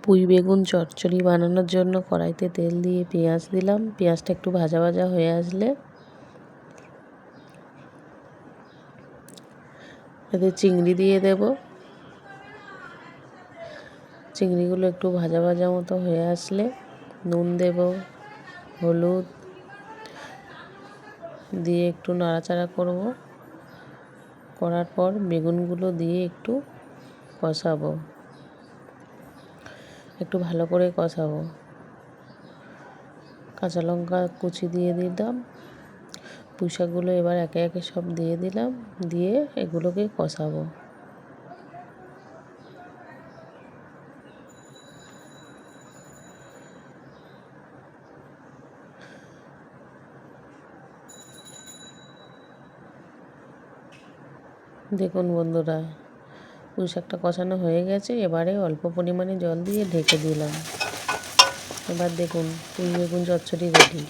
পুঁই বেগুন চচ্চড়ি বানানোর জন্য কড়াইতে তেল দিয়ে পেঁয়াজ দিলাম। পেঁয়াজটা একটু ভাজা ভাজা হয়ে আসলে এতে চিংড়ি দিয়ে দেব। চিংড়িগুলো একটু ভাজা ভাজা মতো হয়ে আসলে নুন দেব, হলুদ দিয়ে একটু নাড়াচাড়া করব। করার পর বেগুনগুলো দিয়ে একটু কষাবো, একটু ভালো করে কষাবো। কাঁচা লঙ্কা কুচি দিয়ে দিলাম। পুঁই শাকগুলো এবার একে একে সব দিয়ে দিলাম, দিয়ে এগুলোকে কষাবো। দেখুন বন্ধুরা, পুঁই শাকটা কষানো হয়ে গেছে। এবারে অল্প পরিমাণে জল দিয়ে ঢেকে দিলাম। এবার দেখুন পুঁই বেগুন চচ্চড়ি রেডি।